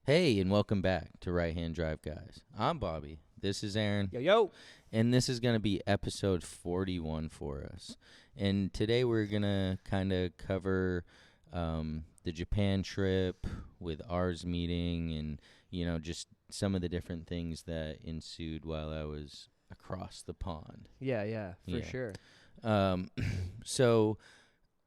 Hey, and welcome back to Right Hand Drive, guys. I'm Bobby. This is Aaron. Yo, yo. And this is going to be episode 41 for us. And today we're going to kind of cover the Japan trip with ours meeting and, just some of the different things that ensued while I was across the pond. Yeah, for sure. Um, so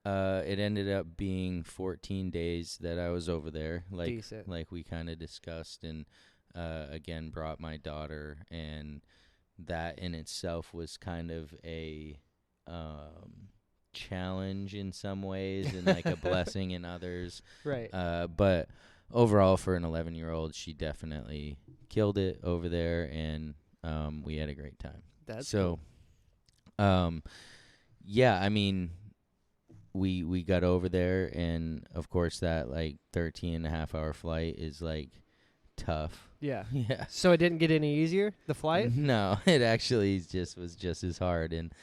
it ended up being 14 days that I was over there, Decent. like we kind of discussed, and again brought my daughter, and that in itself was kind of a challenge in some ways, and like a blessing in others. Right. But overall, for an 11-year-old, she definitely killed it over there, and we had a great time. That's so. Cool. Yeah, I mean, we got over there, and of course that like 13.5 hour flight is like tough. Yeah. Yeah. So it didn't get any easier, the flight? No, it actually was just as hard, and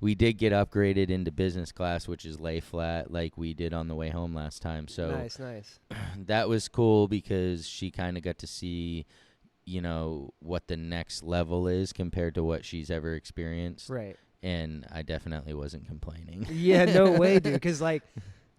we did get upgraded into business class, which is lay flat, like we did on the way home last time. So Nice. that was cool because she kind of got to see, what the next level is compared to what she's ever experienced. Right. And I definitely wasn't complaining. Yeah, no way, dude. Because, like,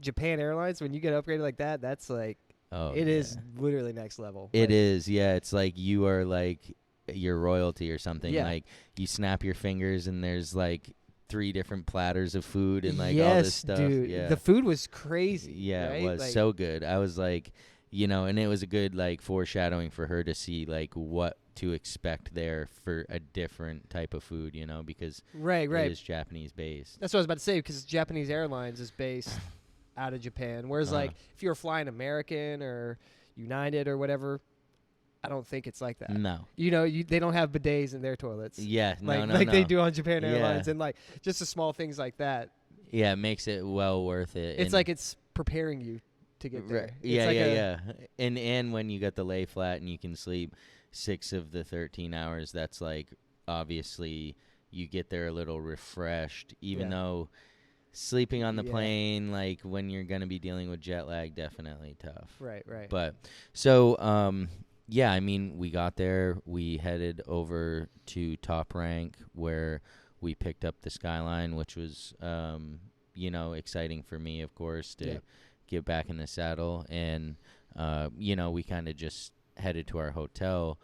Japan Airlines, when you get upgraded like that, that's like, it is literally next level. It is, yeah. It's like you are like your royalty or something. Yeah. Like you snap your fingers and there's like 3 different platters of food and like yes, all this stuff. Dude. Yeah. The food was crazy. Yeah, right? it was like, so good. I was like, and it was a good like foreshadowing for her to see like what to expect there for a different type of food, because right. it is Japanese based. That's what I was about to say, because Japanese Airlines is based out of Japan. Whereas, like, if you were flying American or United or whatever, I don't think it's like that. No. They don't have bidets in their toilets. Yeah, Like no. they do on Japan Airlines. Yeah. And, like, just the small things like that. Yeah, it makes it well worth it. It's like it's preparing you to get there. Right. It's Yeah. And when you got the lay flat and you can sleep 6 of the 13 hours, that's like obviously you get there a little refreshed, even though sleeping on the plane, like when you're going to be dealing with jet lag, definitely tough. Right. But so, I mean, we got there, we headed over to Top Rank where we picked up the Skyline, which was, exciting for me, of course, to get back in the saddle. And, we kind of just headed to our hotel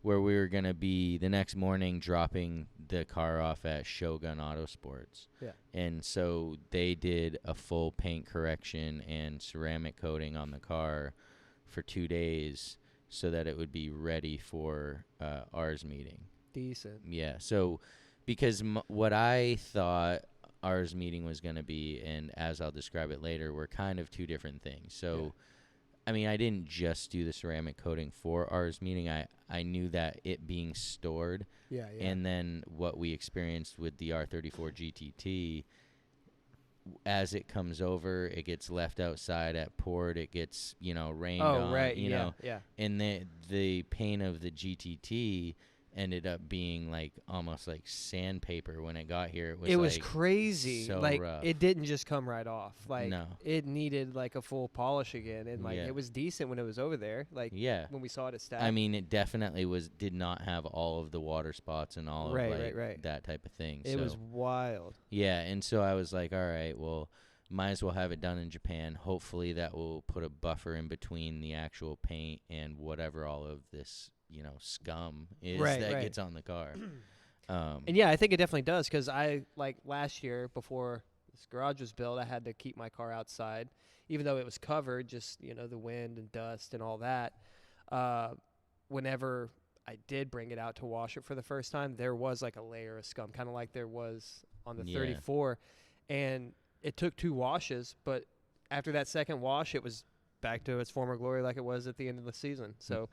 where we were going to be the next morning dropping the car off at Shogun Autosports. Yeah. And so they did a full paint correction and ceramic coating on the car for 2 days so that it would be ready for ours meeting. Decent. Yeah. So because what I thought ours meeting was going to be, and as I'll describe it later, were kind of 2 different things. So I mean, I didn't just do the ceramic coating for ours meeting. I knew that it being stored. Yeah. And then what we experienced with the R34 GTT, as it comes over, it gets left outside at port. It gets, rained on. Right. Yeah. And the paint of the GTT ended up being like almost like sandpaper when it got here. It was crazy. So like rough. It didn't just come right off. Like No. It needed like a full polish again, and like it was decent when it was over there. Like when we saw it at staff. I mean, it definitely did not have all of the water spots and all of that type of thing. It was wild. Yeah, and so I was like, all right, well, might as well have it done in Japan. Hopefully that will put a buffer in between the actual paint and whatever all of this scum is that gets on the car. And I think it definitely does, because I, like, last year before this garage was built, I had to keep my car outside, even though it was covered, just, the wind and dust and all that. Whenever I did bring it out to wash it for the first time, there was like a layer of scum, kind of like there was on the 34. And it took 2 washes, but after that second wash, it was back to its former glory like it was at the end of the season. So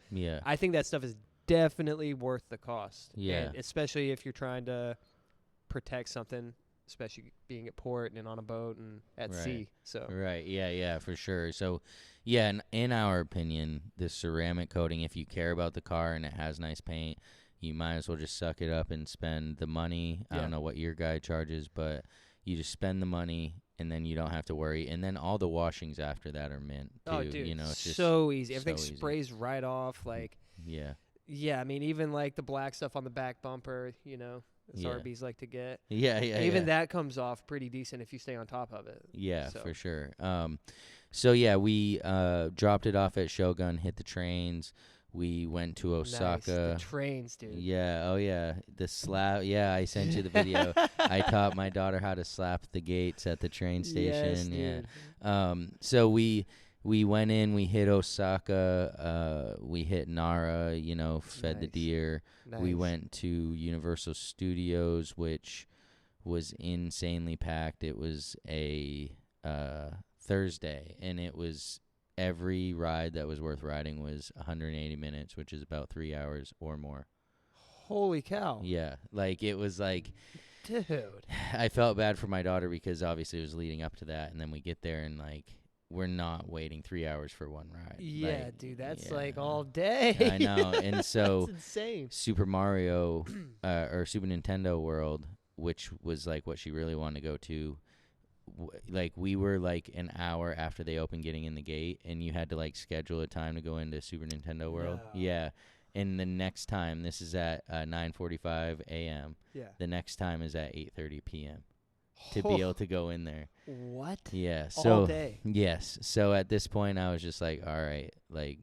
I think that stuff is definitely worth the cost. Yeah. And especially if you're trying to protect something, especially being at port and on a boat and at sea. So Right. Yeah, for sure. So in our opinion, the ceramic coating, if you care about the car and it has nice paint, you might as well just suck it up and spend the money. I don't know what your guy charges, but you just spend the money and then you don't have to worry. And then all the washings after that are mint too. Oh, dude, You know, it's just so easy. so Everything easy. sprays right off. Like, Yeah. yeah, I mean, even like the black stuff on the back bumper, you know, as Yeah. RBs like to get. Yeah, yeah, Even yeah. that comes off pretty decent if you stay on top of it. Yeah, So. for sure. So yeah, we dropped it off at Shogun, hit the trains. We went to Osaka. Nice. The trains, dude. Yeah, oh yeah. The slap. Yeah, I sent you the video. I taught my daughter how to slap the gates at the train station. Yes, yeah. dude. So we went in, we hit Osaka, we hit Nara, you know, fed the Nice. deer. Nice. We went to Universal Studios, which was insanely packed. It was a Thursday, and it was every ride that was worth riding was 180 minutes, which is about 3 hours or more. Holy cow. Yeah, like it was like, dude. I felt bad for my daughter because obviously it was leading up to that, and then we get there and like we're not waiting 3 hours for one ride. Yeah, like, dude, that's yeah. like all day. I know, and so that's insane. Super Mario or Super Nintendo World, which was like what she really wanted to go to. Like we were like an hour after they opened getting in the gate, and you had to like schedule a time to go into Super Nintendo World. No. Yeah, and the next time, this is at 9:45 a.m. Yeah. The next time is at 8:30 p.m. to be able to go in there. What? Yeah. So all day. yes. So at this point, I was just like, all right, like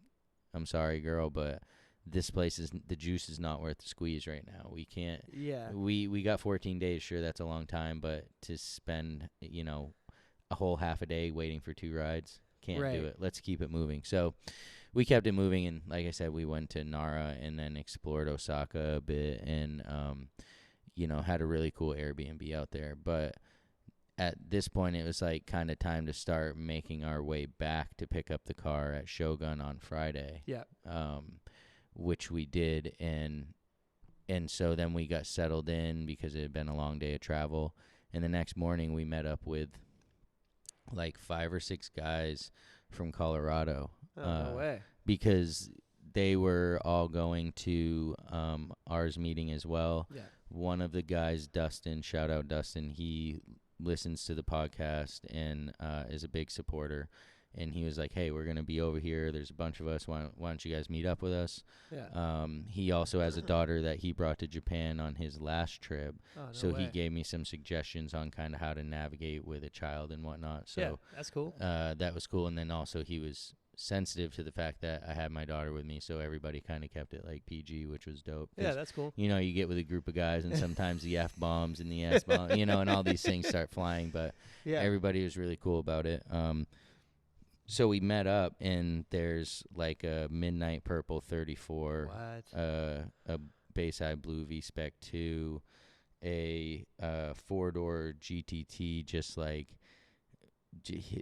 I'm sorry, girl, but this place is, the juice is not worth the squeeze right now. We can't. Yeah. We got 14 days. Sure, that's a long time, but to spend, you know, a whole half a day waiting for 2 rides, can't Right. do it. Let's keep it moving. So we kept it moving, and like I said, we went to Nara and then explored Osaka a bit, and you know, had a really cool Airbnb out there. But at this point, it was like kind of time to start making our way back to pick up the car at Shogun on Friday. Yeah. Which we did, and so then we got settled in because it had been a long day of travel. And the next morning, we met up with like 5 or 6 guys from Colorado. Oh, no way. Because they were all going to ours meeting as well. Yeah. One of the guys, Dustin, shout out Dustin, he listens to the podcast and is a big supporter. And he was like, hey, we're going to be over here. There's a bunch of us. Why don't you guys meet up with us? Yeah. He also has a daughter that he brought to Japan on his last trip. Oh, no So way. he gave me some suggestions on kind of how to navigate with a child and whatnot. So yeah, that's cool. that was cool. And then also he was sensitive to the fact that I had my daughter with me. So everybody kind of kept it like PG, which was dope. Yeah, that's cool. You know, you get with a group of guys and sometimes the F-bombs and the S-bombs, you know, and all these things start flying. But Yeah. everybody was really cool about it. So we met up, and there's like a Midnight Purple 34, What? a Bayside Blue V-Spec 2, a 4-door GTT, just like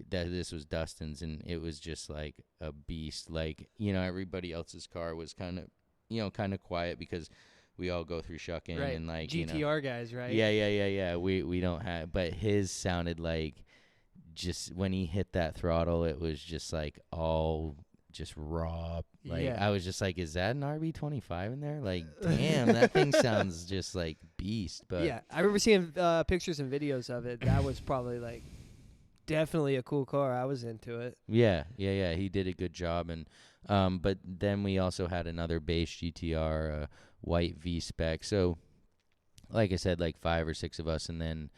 that. This was Dustin's, and it was just like a beast. Like, you know, everybody else's car was kind of quiet because we all go through shucking Right. and like GTR you know, guys, right? yeah. We don't have, but his sounded like, just when he hit that throttle, it was just like all just raw. Like Yeah. I was just like, is that an RB25 in there? Like, damn, that thing sounds just like beast. But yeah, I remember seeing pictures and videos of it. That was probably like definitely a cool car. I was into it. yeah. He did a good job, and but then we also had another base GTR, white V spec. So, like I said, like 5 or 6 of us, and then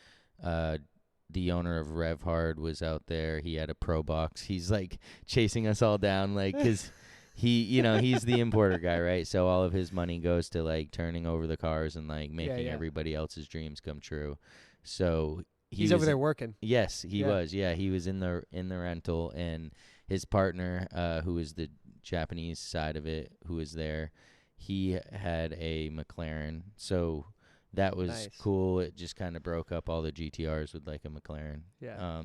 the owner of Rev Hard was out there. He had a Pro Box. He's like chasing us all down, like, because he, you know, he's the importer guy, right? So all of his money goes to like turning over the cars and like making yeah. everybody else's dreams come true. So He's over there working. Yes, he Yeah. was. Yeah, he was in the rental, and his partner, who is the Japanese side of it, who was there, he had a McLaren. So that was Nice. cool. It just kind of broke up all the GTRs with like a McLaren. Yeah.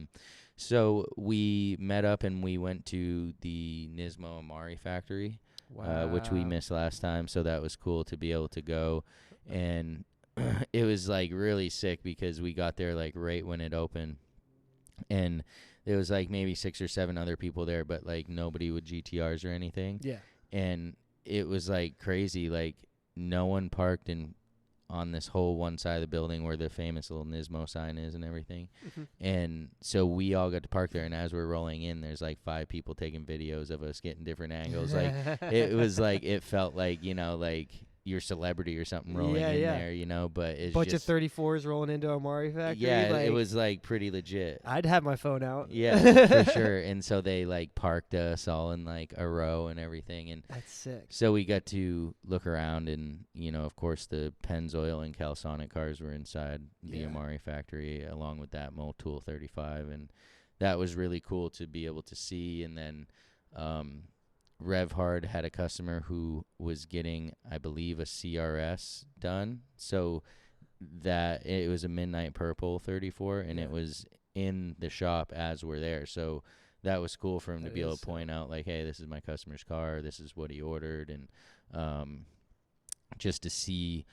So we met up and we went to the Nismo Amari factory, which we Wow. missed last time. So that was cool to be able to go. And it was like really sick because we got there like right when it opened. And there was like maybe 6 or 7 other people there, but like nobody with GTRs or anything. Yeah. And it was like crazy. Like no one parked in on this whole one side of the building where the famous little Nismo sign is and everything. Mm-hmm. And so we all got to park there, and as we're rolling in, there's like 5 people taking videos of us getting different angles. Like it was like, it felt like, you know, like you're celebrity or something rolling in there, you know, but it's bunch just of 34s rolling into a Mari factory. Yeah, like, it was like pretty legit. I'd have my phone out. Yeah, for sure. And so they like parked us all in like a row and everything, and that's sick. so we got to look around, and you know, of course, the Pennzoil and Calisonic cars were inside the Amari factory, along with that Motul 35, and that was really cool to be able to see. And then RevHard had a customer who was getting, I believe, a CRS done. So that it was a Midnight Purple 34, and it was in the shop as we're there. So that was cool for him to be able to point out, like, hey, this is my customer's car. This is what he ordered. And just to see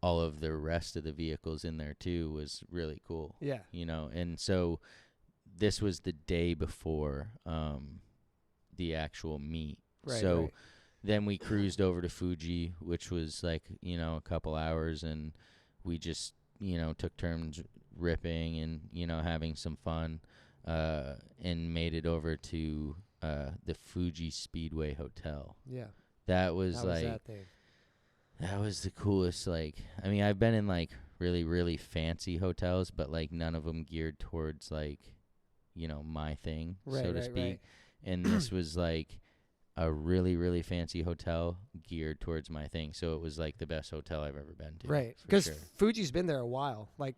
all of the rest of the vehicles in there, too, was really cool. Yeah. You know, and so this was the day before the actual meet. Right, so then we cruised over to Fuji, which was like, you know, a couple hours, and we just, you know, took turns ripping and, you know, having some fun, and made it over to the Fuji Speedway Hotel. Yeah. That was How like, was that thing? that was the coolest. Like, I mean, I've been in like really, really fancy hotels, but like none of them geared towards like, you know, my thing, so to speak. Right. And this was like a really, really fancy hotel geared towards my thing. So it was like the best hotel I've ever been to. Right. Because Fuji's been there a while. Like,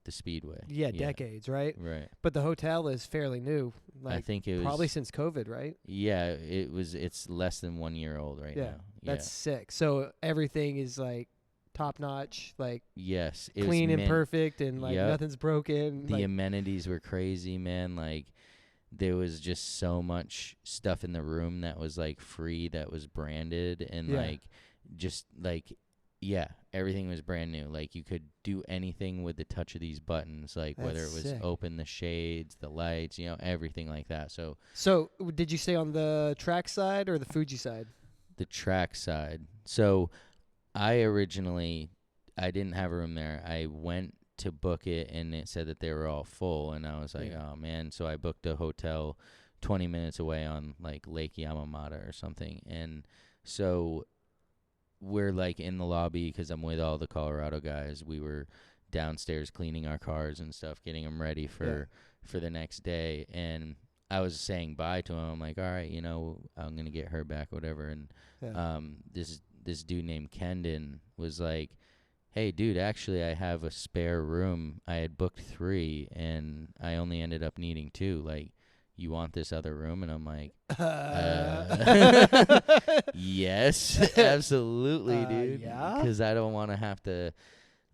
the Speedway. Yeah, decades, right? Right. But the hotel is fairly new. Like, I think it was probably since COVID, right? Yeah, it's less than 1 year old right now. That's sick. So everything is like top notch, like yes, it clean was and perfect, and like nothing's broken. The amenities were crazy, man. Like, there was just so much stuff in the room that was like free, that was branded, and like just like everything was brand new. Like, you could do anything with the touch of these buttons, like whether it was open the shades, the lights, you know, everything like that. So did you stay on the track side or the Fuji side? The track side. So I didn't have a room there. I went to book it, and it said that they were all full, and I was like, oh man. So I booked a hotel 20 minutes away on like Lake Yamamata or something, and so we're like in the lobby because I'm with all the Colorado guys. We were downstairs cleaning our cars and stuff, getting them ready for the next day, and I was saying bye to him. I'm like, all right, you know, I'm gonna get her back, whatever. And this dude named Kendon was like, hey, dude, actually, I have a spare room. I had booked 3, and I only ended up needing 2. Like, you want this other room? And I'm like, yes, absolutely, dude. Yeah? Because I don't want to have to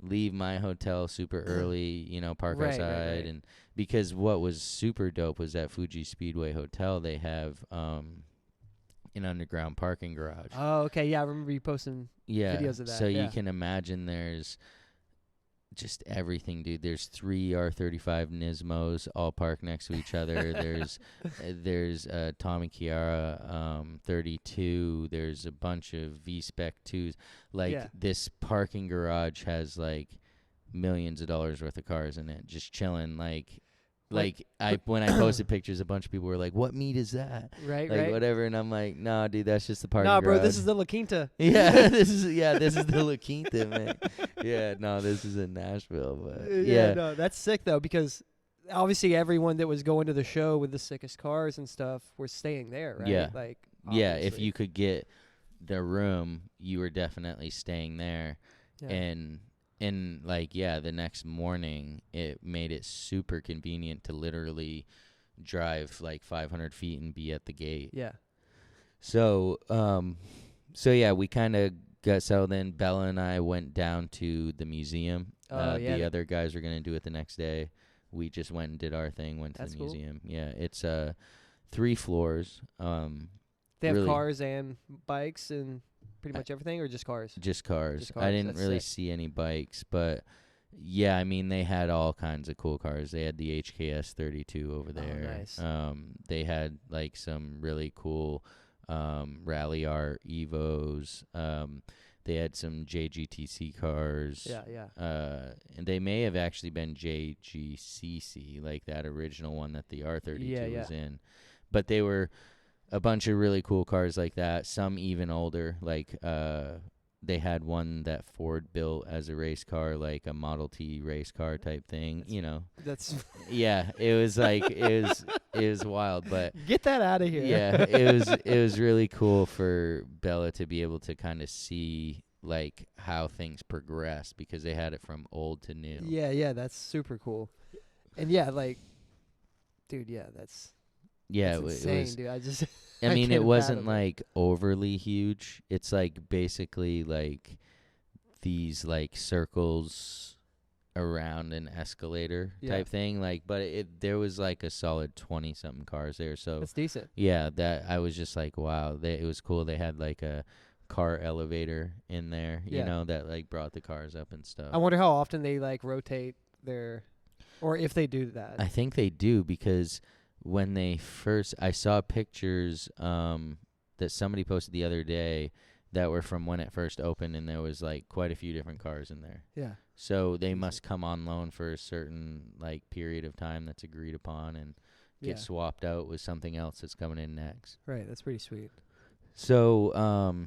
leave my hotel super early, you know, park outside. Right. And because what was super dope was at Fuji Speedway Hotel, they have an underground parking garage. Oh, okay. Yeah, I remember you posting videos of that. So you can imagine there's just everything, dude. There's 3 R35 Nismos all parked next to each other. There's Tommy Chiara 32. There's a bunch of V-Spec 2s. Like, this parking garage has like millions of dollars worth of cars in it, just chilling. When I posted pictures, a bunch of people were like, "What meat is that?" Right, whatever. And I'm like, "Nah, dude, that's just the parking Nah, garage." bro, this is the La Quinta. this is the La Quinta, man. This is in Nashville, but no, that's sick though, because obviously everyone that was going to the show with the sickest cars and stuff were staying there, right? Yeah, like if you could get the room, you were definitely staying there, and the next morning, it made it super convenient to literally drive like 500 feet and be at the gate. Yeah. So, we kind of got settled in. Bella and I went down to the museum. The other guys were going to do it the next day. We just went and did our thing, went to the museum. Cool. Yeah, it's 3 floors. They have cars and bikes and pretty much everything, or just cars? Just cars. I didn't really see any bikes, but yeah, I mean, they had all kinds of cool cars. They had the HKS 32 over there. Oh, nice. They had like some really cool Rally Art Evos. They had some JGTC cars. Yeah. And they may have actually been JGCC, like that original one that the R32 was in. But they were a bunch of really cool cars like that. Some even older, like they had one that Ford built as a race car, like a Model T race car type thing. That's Yeah, it was like it was wild, but get that out of here. yeah, it was really cool for Bella to be able to kind of see like how things progress because they had it from old to new. Yeah, that's super cool. And yeah, like, dude, yeah, that's insane, it was. dude. I just I mean, it can't wasn't fathom it. like overly huge. It's like basically like these like circles around an escalator type thing. Like, but there was like a solid 20 something cars there. So That's decent. yeah, that I was just like, wow, it was cool. They had like a car elevator in there, you know, that like brought the cars up and stuff. I wonder how often they like rotate their, or if they do that. I think they do because when they first, I saw pictures that somebody posted the other day that were from when it first opened, and there was like quite a few different cars in there. Yeah. So they must come on loan for a certain like period of time that's agreed upon and get swapped out with something else that's coming in next. Right. That's pretty sweet. So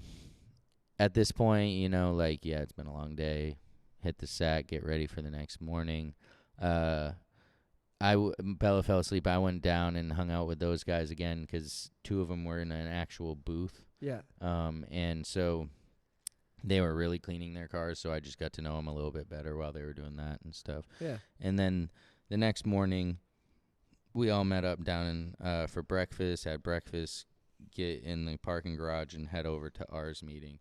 at this point, you know, like, yeah, it's been a long day. Hit the sack, get ready for the next morning. Bella fell asleep. I went down and hung out with those guys again because two of them were in an actual booth. Yeah. And so they were really cleaning their cars, so I just got to know them a little bit better while they were doing that and stuff. Yeah. And then the next morning, we all met up down in, for breakfast, had breakfast, get in the parking garage, and head over to ours meeting.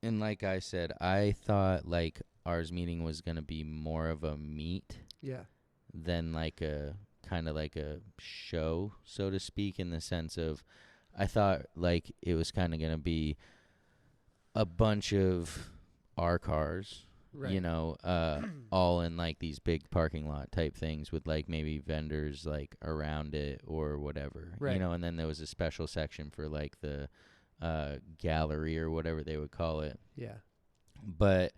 And like I said, I thought like ours meeting was going to be more of a meet. Yeah. Than like a kind of like a show, so to speak, in the sense of I thought like it was kind of going to be a bunch of our cars, you know, all in like these big parking lot type things with like maybe vendors like around it or whatever, you know, and then there was a special section for like the gallery or whatever they would call it. Yeah. But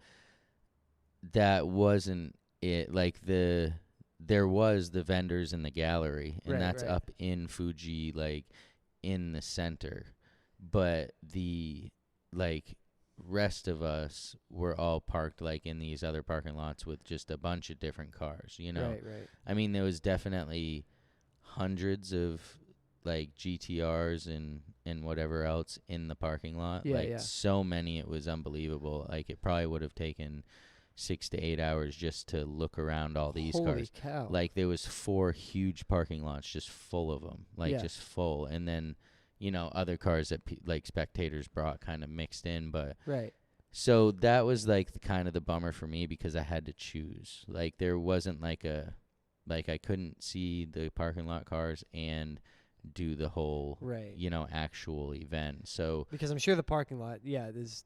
that wasn't it. Like there was the vendors in the gallery, and that's up in Fuji, like in the center. But the like rest of us were all parked like in these other parking lots with just a bunch of different cars, you know. Right. I mean, there was definitely hundreds of like GTRs and whatever else in the parking lot. So many, it was unbelievable. Like it probably would have taken 6 to 8 hours just to look around all these cars. Holy cow. Like there was 4 huge parking lots just full of them, like just full. And then, you know, other cars that like spectators brought kind of mixed in. But so that was like the kind of the bummer for me because I had to choose. Like there wasn't like I couldn't see the parking lot cars and do the whole, you know, actual event. So because I'm sure the parking lot, is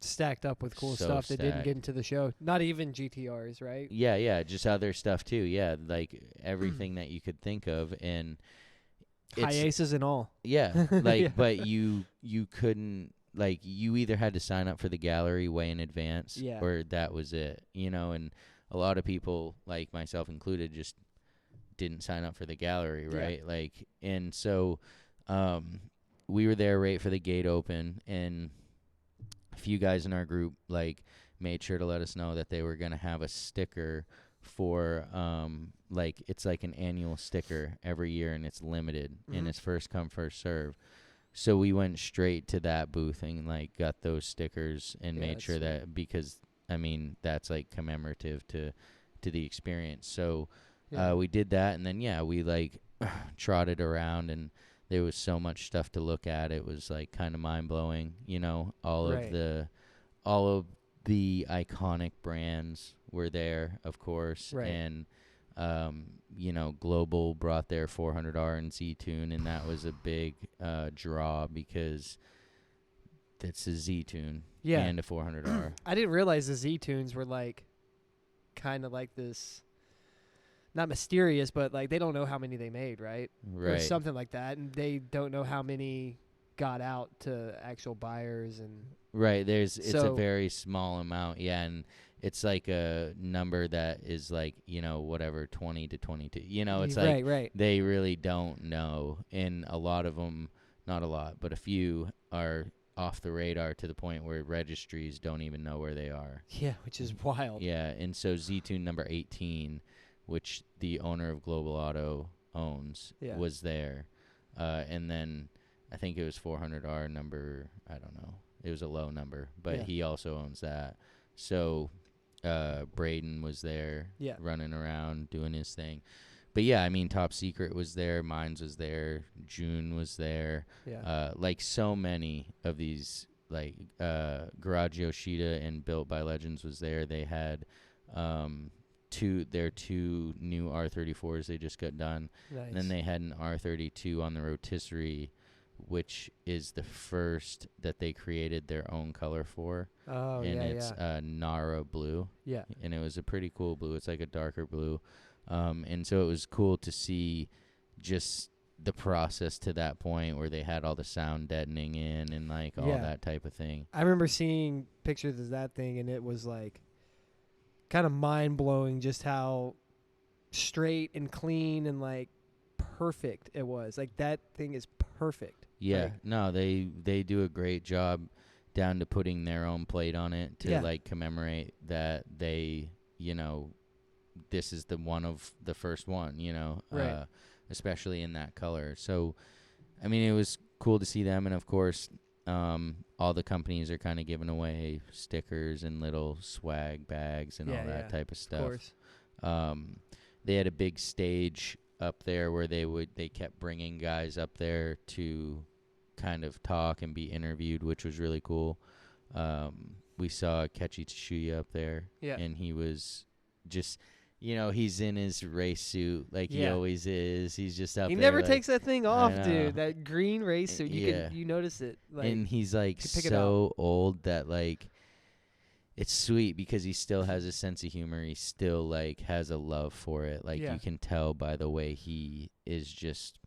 stacked up with cool stuff that didn't get into the show. Not even GTRs, right? Yeah, just other stuff too. Yeah, like everything that you could think of, and high aces and all. Yeah, like but you couldn't, like, you either had to sign up for the gallery way in advance, or that was it, you know. And a lot of people, like myself included, just didn't sign up for the gallery, right? Like, and so we were there right for the gate open, and a few guys in our group like made sure to let us know that they were going to have a sticker for like it's like an annual sticker every year, and it's limited, and it's first come first serve. So we went straight to that booth and like got those stickers and made sure that, because I mean that's like commemorative to the experience. So we did that, and then we like trotted around, and there was so much stuff to look at. It was like kind of mind blowing, you know. All of the iconic brands were there, of course, and you know, Global brought their 400R and Z-Tune, and that was a big draw because that's a Z-Tune and a 400R. I didn't realize the Z-Tunes were like kind of like this. Not mysterious, but like they don't know how many they made, right? Or something like that, and they don't know how many got out to actual buyers and Right. It's a so very small amount. Yeah. And it's like a number that is like, whatever, 20 to 22. It's like right. they really don't know. And a lot of them, not a lot, but a few are off the radar to the point where registries don't even know where they are. Yeah, which is wild. Yeah. And so Z-Tune number 18, which the owner of Global Auto owns, was there. And then I think it was 400R number, I don't know. It was a low number, but he also owns that. So Braden was there running around doing his thing. But yeah, I mean, Top Secret was there, Mines was there, June was there. Like so many of these, like Garage Yoshida and Built by Legends was there. They had their two new R34s they just got done. Nice. And then they had an R32 on the rotisserie, which is the first that they created their own color for. Oh, and it's Nara blue. Yeah. And it was a pretty cool blue. It's like a darker blue. And so it was cool to see just the process to that point where they had all the sound deadening in and like all that type of thing. I remember seeing pictures of that thing, and it was like kind of mind-blowing just how straight and clean and like perfect it was. Like that thing is perfect. Yeah. No, they do a great job down to putting their own plate on it to like commemorate that they, this is the one of the first one, right. Especially in that color. So, I mean, it was cool to see them. And, of course, all the companies are kind of giving away stickers and little swag bags and all that type of stuff. Of course. They had a big stage up there where they kept bringing guys up there to kind of talk and be interviewed, which was really cool. We saw Kechi Tsuchiya up there. Yeah. And he was just... he's in his race suit like he always is. He's just up there. He never takes that thing off, dude. That green race suit. You notice it. Like, and he's like so old that like it's sweet because he still has a sense of humor. He still like has a love for it. Like you can tell by the way he is just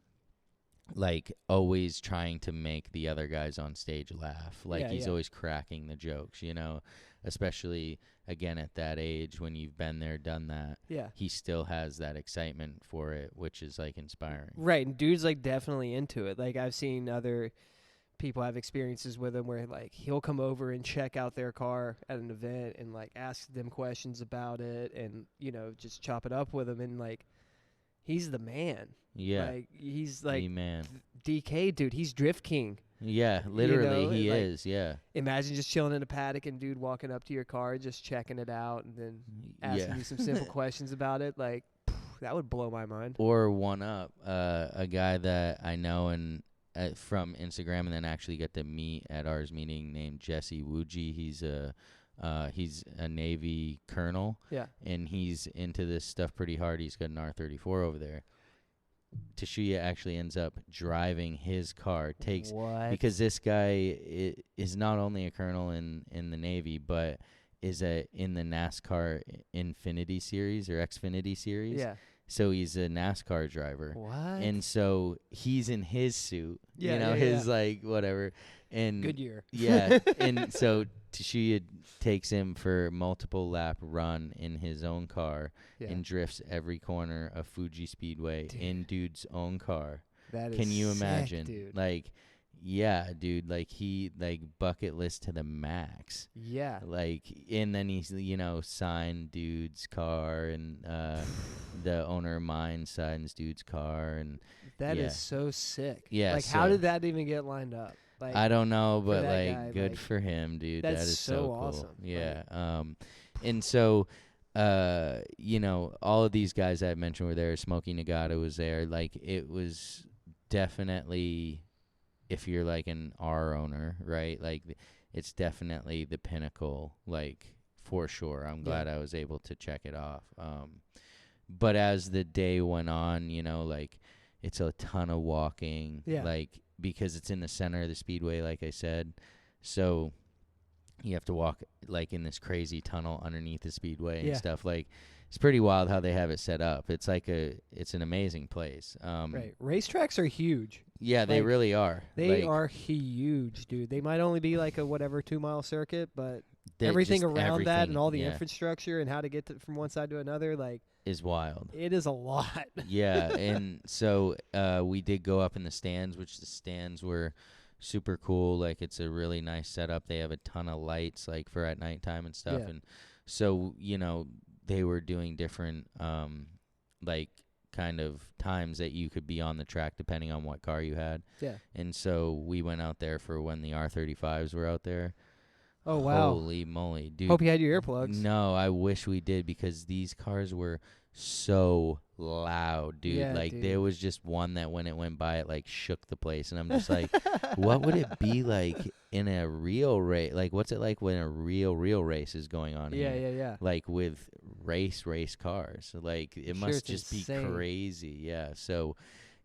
like always trying to make the other guys on stage laugh. Like he's always cracking the jokes, especially again at that age when you've been there, done that. Yeah. He still has that excitement for it, which is like inspiring. Right. And dude's like definitely into it. Like I've seen other people have experiences with him where like he'll come over and check out their car at an event and like ask them questions about it and, just chop it up with them. And like, he's the man. Yeah. Like he's like the man. DK dude. He's Drift King. Yeah, literally he like, is, yeah. Imagine just chilling in a paddock and dude walking up to your car, just checking it out and then asking you some simple questions about it. Like, that would blow my mind. Or one up, a guy that I know and from Instagram and then actually got to meet at ours meeting named Jesse Wuji. He's a Navy colonel. Yeah. And he's into this stuff pretty hard. He's got an R34 over there. Tsuchiya actually ends up driving his car. Because this guy is not only a colonel in the Navy, but is in the NASCAR Infinity Series or Xfinity Series. Yeah. So he's a NASCAR driver. What? And so he's in his suit. His like whatever. And Goodyear. Yeah. And so Tsuchiya takes him for multiple lap run in his own car and drifts every corner of Fuji Speedway in dude's own car. That is Can you imagine? Sick, dude. Like, yeah, dude, like he like bucket list to the max. Yeah. Like, and then he's signed dude's car and the owner of mine signs dude's car and that is so sick. Yeah. Like how did that even get lined up? Like, I don't know, but like guy, good for him, dude. That is so cool. Awesome. Yeah. And so all of these guys I mentioned were there. Smokey Nagata was there. Like it was definitely, if you're like an R owner, right? Like it's definitely the pinnacle, like for sure. I'm glad I was able to check it off. But as the day went on, like it's a ton of walking, like because it's in the center of the speedway, like I said. So you have to walk like in this crazy tunnel underneath the speedway and Yeah. stuff. Like, it's pretty wild how they have it set up. It's like it's an amazing place. Right. Racetracks are huge. Yeah, they Like, really are. They like, are huge, dude. They might only be like a whatever 2-mile circuit, but they- everything just around that everything, and all the yeah, infrastructure and how to get from one side to another, like, is wild. it is a lot. Yeah, and so we did go up in the stands, which the stands were super cool. Like, it's a really nice setup. They have a ton of lights, like, for at nighttime and stuff. Yeah. And so, they were doing different, like, kind of times that you could be on the track depending on what car you had. Yeah. And so we went out there for when the R35s were out there. Oh, wow. Holy moly, dude. Hope you had your earplugs. No, I wish we did, because these cars were so loud, dude. Yeah, like, dude. there was just one that when it went by, it like shook the place, and I'm just like, what would it be like in a real race? Like, what's it like when a real race is going on Yeah, here? yeah. Like, with race cars. Like, it Sure, must it's just be insane. crazy. Yeah. So,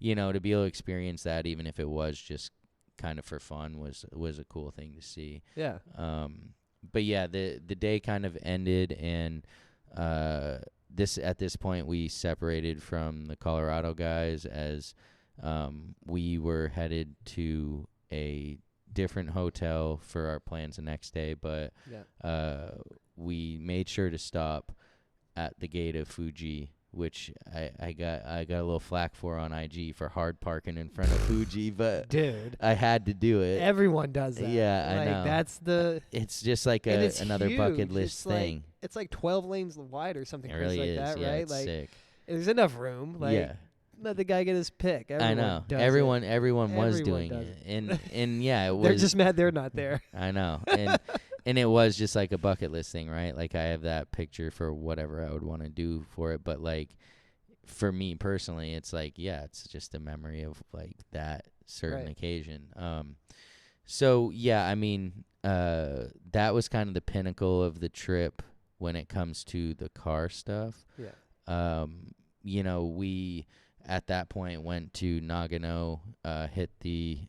to be able to experience that, even if it was just kind of for fun, was a cool thing to see. Yeah. But yeah, the day kind of ended, and at this point we separated from the Colorado guys, as we were headed to a different hotel for our plans the next day. But Yeah. we made sure to stop at the gate of Fuji, which I got a little flack for on IG for hard parking in front of Fuji, but Dude. I had to do it. Everyone does that. Yeah, I like, know. That's the. It's just like And it's another bucket huge. list It's thing. Like, it's like 12 lanes wide or something It crazy really like is. that, Yeah, right? it's Like, sick. there's enough room. Like, Yeah, let the guy get his pick. I Everyone know. does Everyone it. was Everyone doing does it, and yeah, it was. They're just mad they're not there. I know, and it was just like a bucket list thing, right? Like, I have that picture for whatever I would want to do for it, but like, for me personally, it's like, yeah, it's just a memory of like that certain Right. occasion. So yeah, I mean, that was kind of the pinnacle of the trip when it comes to the car stuff. Yeah. We at that point went to Nagano, hit the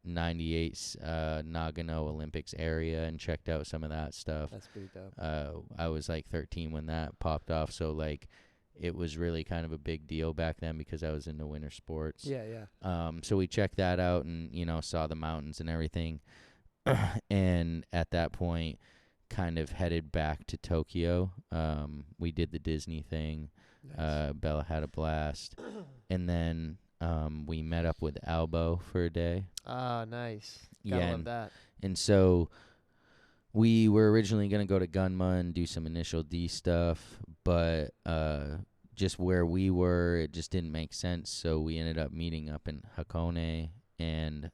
98 Nagano Olympics area and checked out some of that stuff. That's pretty dope. I was like 13 when that popped off, so like, it was really kind of a big deal back then because I was into winter sports. Yeah, yeah. So we checked that out and, saw the mountains and everything. And at that point, kind of headed back to Tokyo. We did the Disney thing. Nice. Bella had a blast. And then we met up with Albo for a day. Ah, nice. Gotta love that. And so we were originally going to go to Gunma and do some initial D stuff, but just where we were, it just didn't make sense. So we ended up meeting up in Hakone, and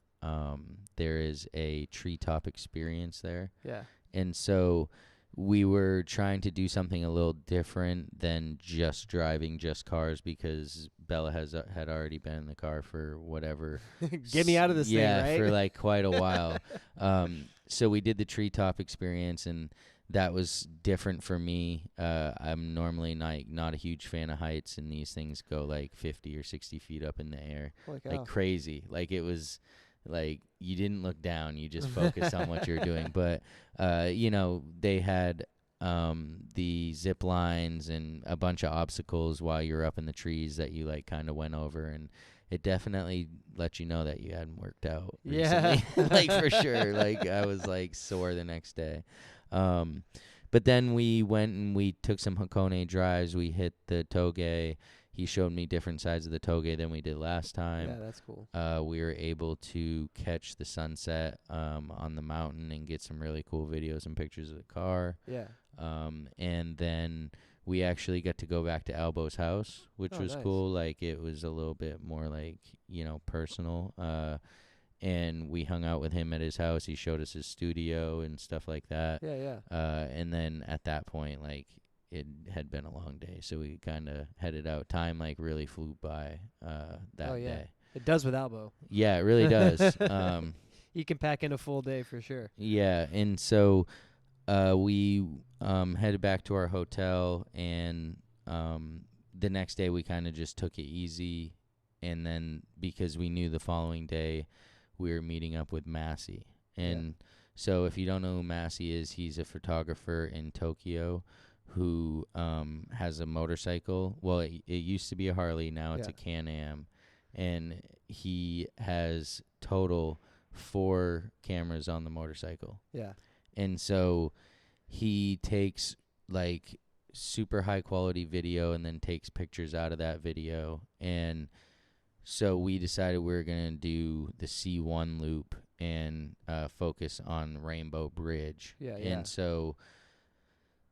there is a treetop experience there. Yeah. And so we were trying to do something a little different than just driving just cars, because Bella had already been in the car for whatever. Get me out of this thing, right? For like quite a while. So we did the treetop experience, and that was different for me. I'm normally not a huge fan of heights, and these things go like 50 or 60 feet up in the air. Holy Like cow. crazy. Like, it was like you didn't look down, you just focused on what you're doing. But they had the zip lines and a bunch of obstacles while you're up in the trees that you like kind of went over, and it definitely let you know that you hadn't worked out recently. Yeah. Like, for sure. Like, I was like sore the next day. But then we went and we took some Hakone drives. We hit the Toge. He showed me different sides of the Toge than we did last time. Yeah, that's cool. We were able to catch the sunset on the mountain and get some really cool videos and pictures of the car. Yeah. And then we actually got to go back to Albo's house, which was nice. cool. Like, it was a little bit more like, personal. And we hung out with him at his house. He showed us his studio and stuff like that. Yeah, yeah. And then at that point, like, it had been a long day, so we kind of headed out. Time like really flew by that day. It does with Albo. Yeah, it really does. You can pack in a full day for sure. Yeah, and so we headed back to our hotel, and the next day we kind of just took it easy, and then because we knew the following day we were meeting up with Massey. And so if you don't know who Massey is, he's a photographer in Tokyo who has a motorcycle. Well, it used to be a Harley. Now it's a Can-Am. And he has total 4 cameras on the motorcycle. Yeah. And so he takes like super high quality video and then takes pictures out of that video. And so we decided we were going to do the C1 loop and focus on Rainbow Bridge. Yeah. And so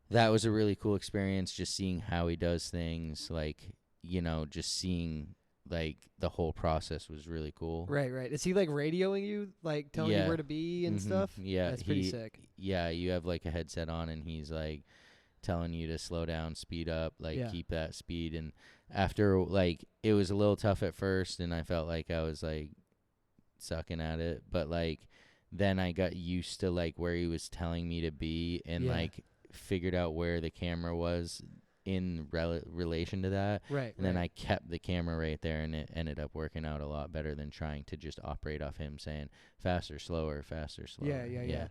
that was a really cool experience, just seeing how he does things, like, you know, just seeing like the whole process was really cool. Right. Is he like radioing you, like telling you where to be and stuff? Yeah. That's pretty sick. Yeah, you have like a headset on and he's like telling you to slow down, speed up, like keep that speed. And after, like, it was a little tough at first and I felt like I was like sucking at it, but like then I got used to like where he was telling me to be and like figured out where the camera was in relation to that. Right. And then I kept the camera right there, and it ended up working out a lot better than trying to just operate off him saying faster, slower, faster, slower. Yeah.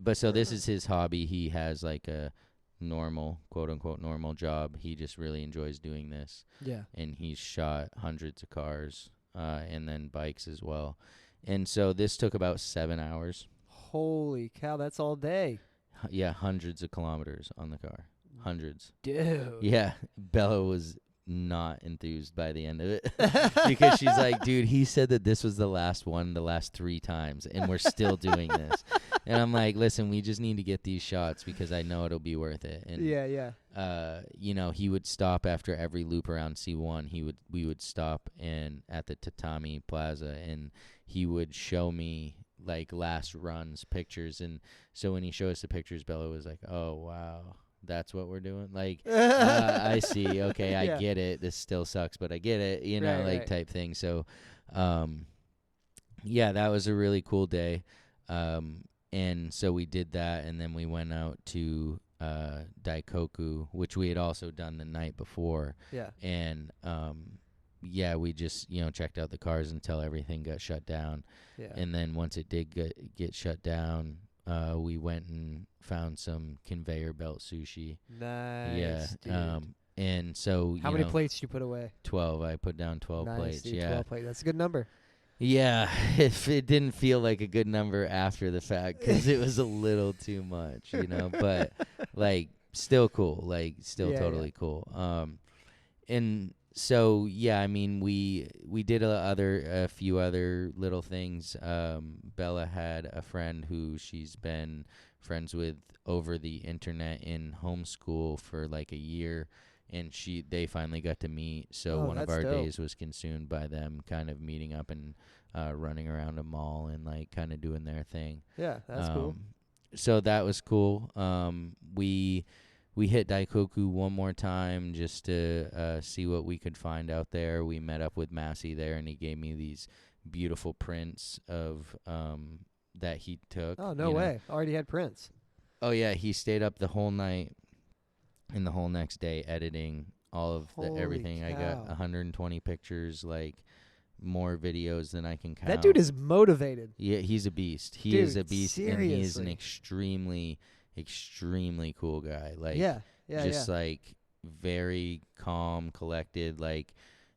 But so this is his hobby. He has like a normal, quote unquote, normal job. He just really enjoys doing this. Yeah. And he's shot hundreds of cars, and then bikes as well. And so this took about 7 hours. Holy cow, that's all day. Yeah, hundreds of kilometers on the car. Hundreds. Dude. Yeah. Bella was not enthused by the end of it because she's like, dude, he said that this was the last one, the last 3 times, and we're still doing this. And I'm like, listen, we just need to get these shots because I know it'll be worth it. And you know, he would stop after every loop around C1. We would stop and at the Tatami Plaza, and he would show me like last runs pictures. And so when he showed us the pictures, Bella was like, oh wow, that's what we're doing. Like, I see. Okay, I get it. This still sucks, but I get it. You know, type thing. So, yeah, that was a really cool day. And so we did that, and then we went out to Daikoku, which we had also done the night before. Yeah. And yeah, we just, you know, checked out the cars until everything got shut down. Yeah. And then once it did get shut down, we went and found some conveyor belt sushi. Nice. Yeah. Dude. And so how many plates did you put away? 12. I put down 12 nice, plates. Dude, yeah. 12 plates. That's a good number. Yeah. If it didn't feel like a good number after the fact because it was a little too much, you know, but like still cool, like still totally cool. And so, yeah, I mean, we did a few other little things. Bella had a friend who she's been friends with over the internet in homeschool for like a year, and they finally got to meet. So one of our days was consumed by them kind of meeting up and running around a mall and like kind of doing their thing. Yeah, that's cool. So that was cool. We hit Daikoku one more time just to see what we could find out there. We met up with Massey there, and he gave me these beautiful prints of that he took. Oh, no way. Already had prints. Oh, yeah. He stayed up the whole night and the whole next day editing all of everything. Cow. I got 120 pictures, like more videos than I can count. That dude is motivated. Yeah, he's a beast. He is a beast, seriously. And he is an extremely cool guy. Like, like very calm, collected, like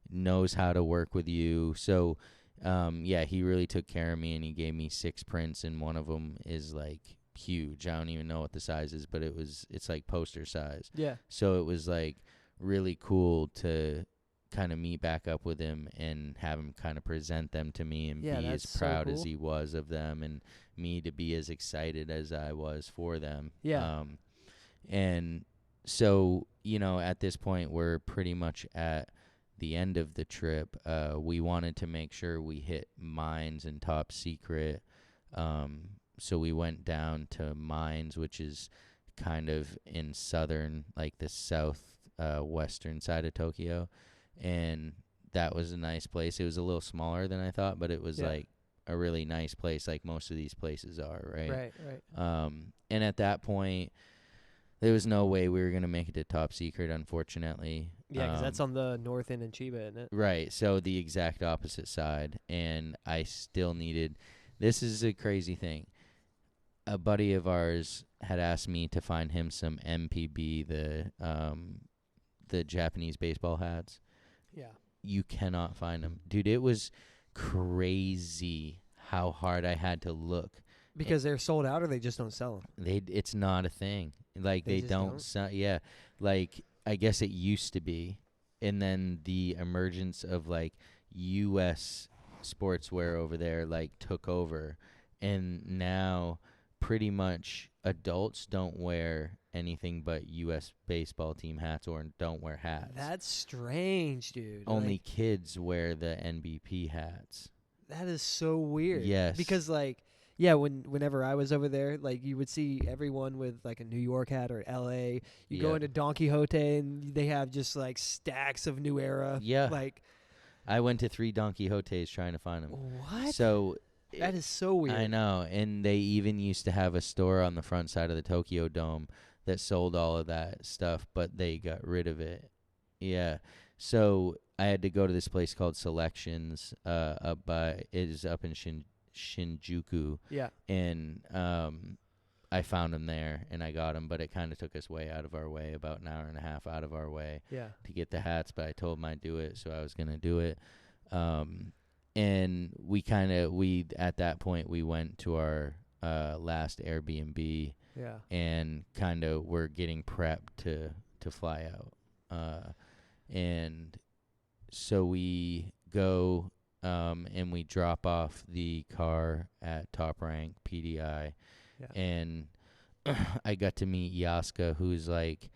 knows how to work with you. So, yeah, he really took care of me, and he gave me 6 prints, and one of them is like huge. I don't even know what the size is, but it's like poster size. Yeah. So it was like really cool to kind of meet back up with him and have him kind of present them to me and be as proud as he was of them, and me to be as excited as I was for them. Yeah. And so, you know, at this point, we're pretty much at the end of the trip. We wanted to make sure we hit Mines and Top Secret. So we went down to Mines, which is kind of in southern, like the western side of Tokyo. And that was a nice place. It was a little smaller than I thought, but it was like a really nice place, like most of these places are, right? Right. And at that point, there was no way we were going to make it to Top Secret, unfortunately. Yeah, because that's on the north end in Chiba, isn't it? Right. So the exact opposite side. And I still needed This is a crazy thing. A buddy of ours had asked me to find him some MPB, the Japanese baseball hats. Yeah. You cannot find them, dude. It was crazy how hard I had to look. Because they're sold out, or they just don't sell them. It's not a thing. Like They they just don't. don't? Yeah, like I guess it used to be, and then the emergence of like U.S. sportswear over there like took over, and now pretty much adults don't wear anything but U.S. baseball team hats or don't wear hats. That's strange, dude. Only Like, kids wear the NBP hats. that is so weird. Yes. Because like, yeah, whenever I was over there, like you would see everyone with like a New York hat or L.A. You go Yeah. into Don Quixote and they have just like stacks of New Era. Yeah. Like, I went to 3 Don Quixotes trying to find them. what? So That is so weird. I know, and they even used to have a store on the front side of the Tokyo Dome that sold all of that stuff, but they got rid of it. Yeah. So I had to go to this place called Selections, it is up in Shinjuku, Yeah. and I found them there, and I got them, but it kind of took us way out of our way, about an hour and a half out of our way Yeah. to get the hats, but I told them I'd do it, so I was going to do it. And we at that point, we went to our last Airbnb Yeah. and kind of were getting prepped to fly out. And so we go and we drop off the car at Top Rank PDI. Yeah. And I got to meet Yaska, who's like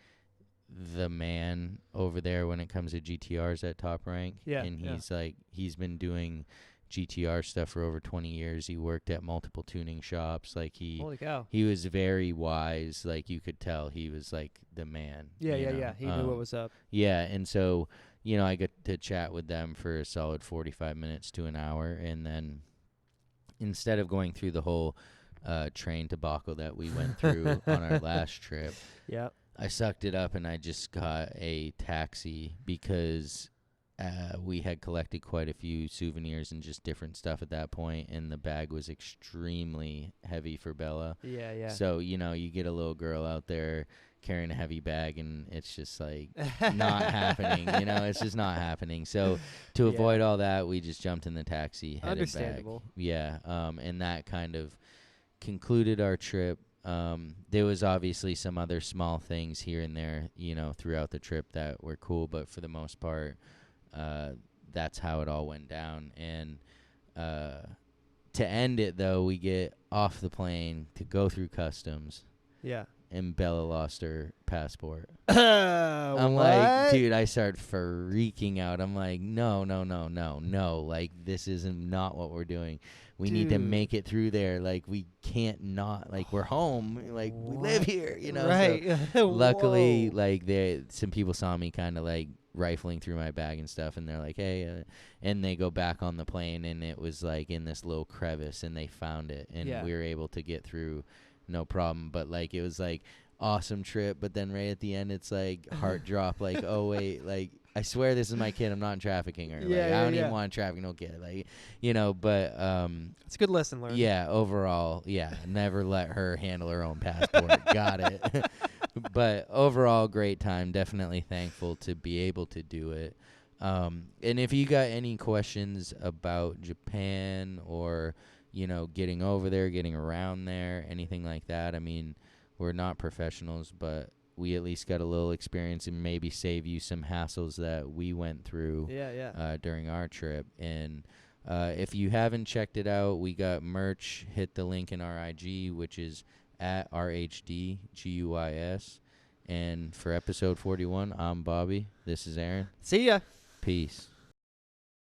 the man over there when it comes to GTRs at Top Rank. Yeah, And yeah. he's like, he's been doing GTR stuff for over 20 years. He worked at multiple tuning shops. Like Holy cow. he was very wise. Like you could tell he was like the man. Yeah, you yeah, know? yeah. He knew what was up. Yeah, and so, I got to chat with them for a solid 45 minutes to an hour, and then instead of going through the whole train debacle that we went through on our last trip, Yeah. I sucked it up and I just got a taxi because we had collected quite a few souvenirs and just different stuff at that point, and the bag was extremely heavy for Bella. Yeah, yeah. So, you get a little girl out there carrying a heavy bag, and it's just like not happening. It's just not happening. So to Yeah. avoid all that, we just jumped in the taxi, headed Understandable. back. Yeah, and that kind of concluded our trip. There was obviously some other small things here and there, throughout the trip that were cool, but for the most part, that's how it all went down. And to end it, though, we get off the plane to go through customs, Yeah. and Bella lost her passport. I'm I'm like, dude, I start freaking out. I'm like, no. Like, this isn't not what we're doing. We need to Dude. make it through there. Like, we can't not. Like, we're home. Like, we live here, So Right. luckily, Whoa. like, some people saw me kind of, like, rifling through my bag and stuff, and they're like, hey, and they go back on the plane, and it was, like, in this little crevice, and they found it, and Yeah. we were able to get through no problem. But, like, it was, like, awesome trip, but then right at the end, it's, like, heart drop, like, oh, wait, like, I swear this is my kid. I'm not trafficking her. Yeah, Like, yeah, I don't yeah. even want to traffic no kid. Like, but It's a good lesson learned. yeah, overall, yeah, never let her handle her own passport. Got it. But overall, great time. Definitely thankful to be able to do it. And if you got any questions about Japan or, getting over there, getting around there, anything like that, I mean, we're not professionals, but we at least got a little experience and maybe save you some hassles that we went through Yeah. during our trip. And if you haven't checked it out, we got merch. Hit the link in our IG, which is at RHDGUIS. And for episode 41, I'm Bobby. This is Aaron. See ya. Peace.